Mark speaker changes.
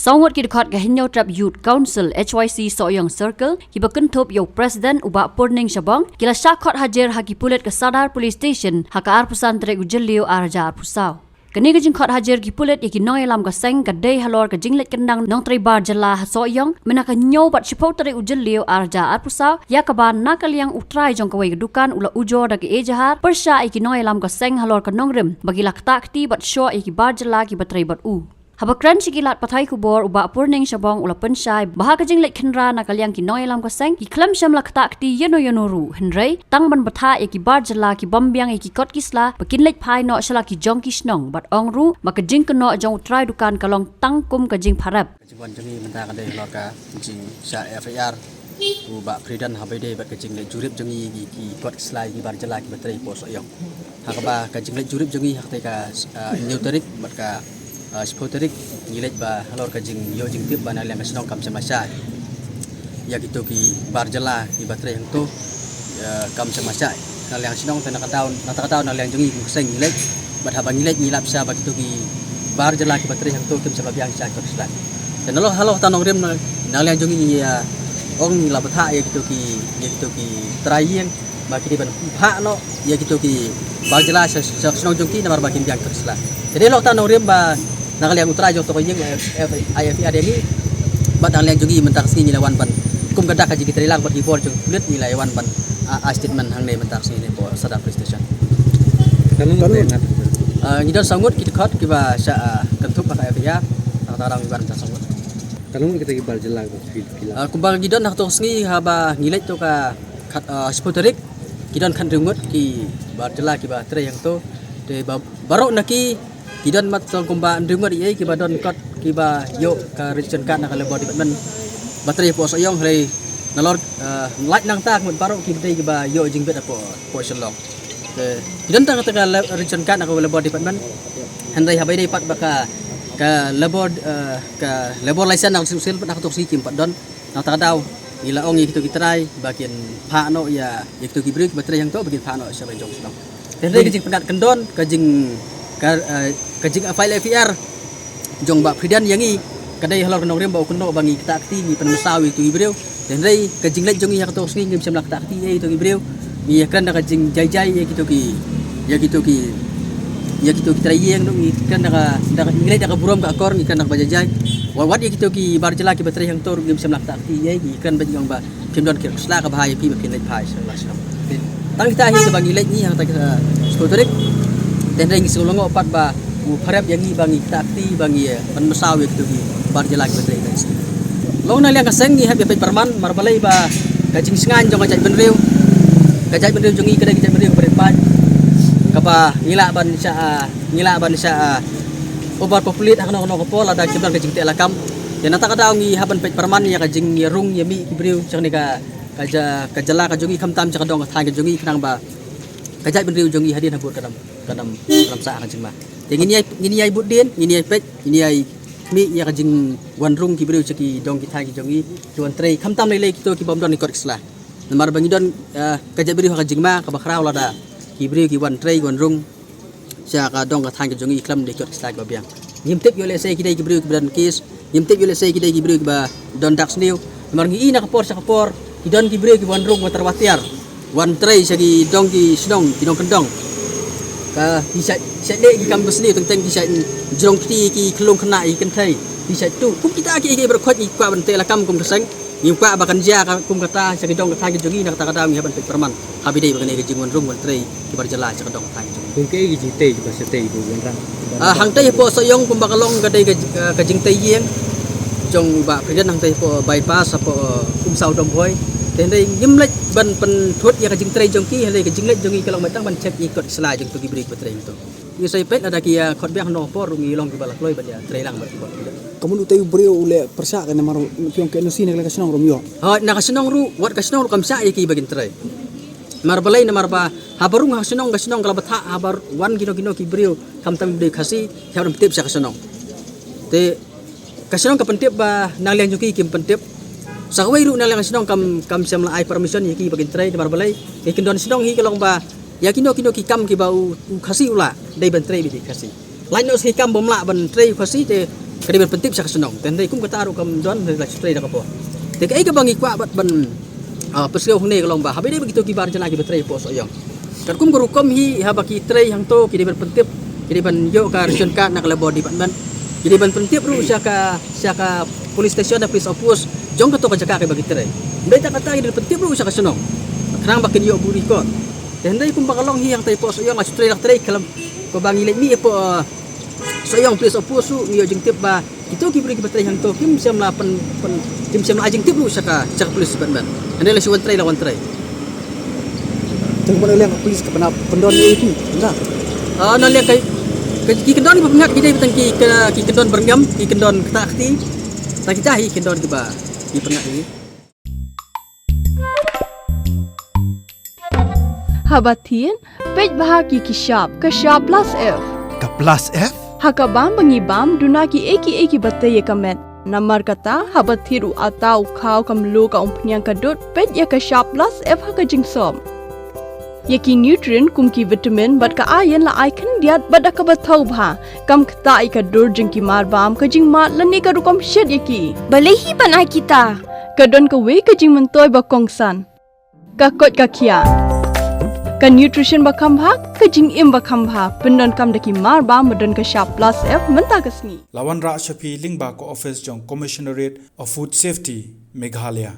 Speaker 1: Songot ki dekat ke Hinyau Trap Youth Council HYC Soyang Circle ki berkentup yo Presiden ubak Purning Shabong kila syakot hajar haki pulit ke Sadar Police Station haka arpusan trek ujeliu arja arpusau. Kini ke jingkot hajar ki pulit iki noy lam ka seng ka day halor ka jinglet kendang nong tribar jela Soyang menaka nyau bat shipau trek ujeliu arja arpusau ya kaban nakal yang utrai jong kawai kedukan ula ujo da ki ejahat persya iki noy lam ka seng halor ka nongrim bagi lak takti bat syo iki bar jela ki batrai bat u. Habakran sigilat patai kubor ubak Purning Shabong ula pensyai bahag jinglet kenra nakal yang ki noy lam ka seng ki klem syam lak takti yeno ru henrei tang ban batha iki bar jela ki bombyang iki kot kisla bakin lek pai no shala ki jong kisnong bat ong ru maka jing keno jong try dukan kalong tangkum ka jing parap
Speaker 2: Jibon jengi mentah kadai loka jing sya FIR ubak Pridan habede bat kajing lek jurip jengi ki kot kisla ki bar jela ki batrai poso yong hakaba kajing lek jurip jengi hakte ka neuterik bat ka spoterik ngilet ba halor kajing yo jing tip ba nalang kasnong kam samasya ya gitu ki bar jela ki batrai hang to kam samasya nalang sinong tanaka taon nalang jengi kuseng ngilet bat habang ngilet ngilap sa ba gitu ki bar jela ki batrai hang to kim sababyang sa kot slat dan halo tanong rem nalang jengi ya ong ngilap tha ya gitu ki trayeng ba ki ban pha no ya gitu ki bar jela sa sinong jongki namar ba kim byang kot slat jadi lo tanong rem ba nakal yang utara jauh tokoyeng IFR ini batang yang juga mentak sini nilai wan ban kum kedak kaji kita hilang bagi bor jeng kulit nilai wan ban statement hang ne mentak sini po Sadar Police Station
Speaker 3: Kalung
Speaker 2: nyidon sangut kita kot kiba sa kentup pakai IFR tarang ban sangut
Speaker 3: kalung kita gibal jelang film
Speaker 2: kumbang nyidon hak tos ngi haba ngilai to ka spoterik kidon kan rengut ki bar jela kiba tre yang to de baru naki Kidan mat song kumba ndungot ye kiba don kot kiba yo ka region kan nakal body batman bateri po soyong hre nalor light nang tak mun paro kibde kiba yo jing bet po shalong kidan tang ta region kan nakal body batman handai habai dei pat baka ka labor license nang sil pat nak tok si kim pat don nang ta daw ila ong gitu kitrai bagian pha no ya itu kibrik bateri yang to bagian pha no sa jong shalong handai kajing pendat kendon kajing file FIR jong ba Pridan yangi kadai halor kenong rem ba kuno bangi takti ni penmusawi tu ibreu dan rei kajing lek jongi yak tos ngi ngim lak takti ye tu ibreu ni kan kajing jai ye gitu ki trayeng dong kan daga nilai daga burom ka akor ni kan daga bajai wat ye gitu ki bar jela ki baterai hang tor ngim lak takti ye kan bajing ba kimdon kir sla ka bahaya pi makin lek pai sallallahu tang kita hi bangi lek ni hang ta skotorik dan ring sulung opat ba parap yang bangi takti bangi pan masawi gitu ki bar jelak betai guys long na liang kaseng ni habi perman marbalai ba kajing sengan jong kajai benriu jongi kedai kajai benriu berempat kapa ngila ban sya obat populit hakno kopol ada kiblan kajing te lakam dan nata kada ngi haban pet perman ya kajing rung yami kibriu jang ni ka kajala ka jongi kamtam jang dong ka jongi kenang ba kajai benriu jongi hadin habur kadam sa kajing ma ngini ay budin ngini ay pet ngini ay mi ya kajing wanrung ki breu ceki dong ki thagi jongi tuan trei khamtam lele ki to ki bom don ni kot sla namar bangi don kajai breu kajing ma ka bakrau lada ki breu ki wan trei wanrung sa ka dong ka thagi jongi klam de kot sla ba biang ngimtep yo le se ki dai ki breu ki dan kis ngimtep yo le se ki dai ki breu ki ba don dax new namar ngi ina ka por ki don ki breu ki wanrung waterwatiar wan trei segi dong ki snong ki dong kendong ka bisa le ki kampus ni teng bisa jong ki kelung kena ikan thai bisa tu kum kita ki berkhot ki kwa bante la kam kum keseng ni kwa bakan ja kum kata sa dong kata ki jogi nak kata mi haban perman habi dei bakan ki jingon rum wal trei ki barjala sa dong thai
Speaker 3: kum ke gi te ba se te bu ran
Speaker 2: hang tai po soyong kum bakalong kadai ka jing tai yeng jong ba Pridan hang tai po bypass po kum sau dom hoi dan đây nhâm lệch ban pen thuốc ya kajing tray jong ki hele kajing lệch jongi kalau matang ban check ikut selai jong tu ki break betray itu ni sai pet ada ki khot bang no por rungi long ki balak loy ban ya tray lang bat ko
Speaker 4: kamu utai breu ule persa kan maro piong ke nusi nak kasinong romio
Speaker 2: ha na kasinong ru wat kasinong ru kamsa ya ki bagin tray mar balai na mar ba habarung kasinong kalau batha habar wan gino ki breu kam tam de khasi theo tip sa kasinong te kasinong ka pentip ba nang liang joki kim pentip sakawai ru nalang sinong kam siam la ai permission yaki bagin tray de marbalai yakin don sinong hi kalong ba yakino ki kam ki bau khasi ula dei ban tray bi khasi lain no si kam bomla ban tray khasi te kadi berpentip sa kasunong tenday kum kata aru kam don dari stray da kapo te kai ka bangi kwa bat ban pesau hune kalong ba habide begitu ki bar jala ki betray po so yang kan kum guru kom hi habaki tray hang to kidi berpentip kidi ban yo ka ration card nak labo di ban kidi ban pentip ru sia ka police station da police opus jong ka to ka jaka ka bagi tray beta kata kidi berpentip ru sia kasunong kanang bakin yo buri ko tenday kum bakalong hi yang tay po so yang stray dak tray kalam ko bangi le mi po so yang place of pusu niyo jeng tip ba itu ki beri ki batay hang to kim siam la pen kim siam la jeng tip lu saka police ban ande la si one try
Speaker 4: Teng mana liang polis ke pendon itu. Enggak.
Speaker 2: non le kai ki kendon ba ngak ki dai batang ki kendon berngam ki kendon kata akti ta kita hi kendon ki ba ki pengak ni
Speaker 5: Habatin pej bahaki kashap plus F
Speaker 6: Ka plus F?
Speaker 5: hakabam bangibam dunaki eki bataye kamet namar kata habathiru atau khau kamlu ka umpnyang kadut pej ya kashap plus F hakajingsom yaki nutrient kumki vitamin bat ka ayan la icon diat bat ka bathau bha kam khta ai ka dur jingki mar bam ka jing mat lani ka rukom shed yaki balehi banai kita kadon ka we ka jing mentoy ba kongsan ka kot ka khia ka nutrition bakam bha ka jing im bakam bha pendon kam daki mar ba modon ka sharp plus F menta kasni
Speaker 6: Lawan Ra Shafi Lingba ko office jong Commissionerate of Food Safety Meghalaya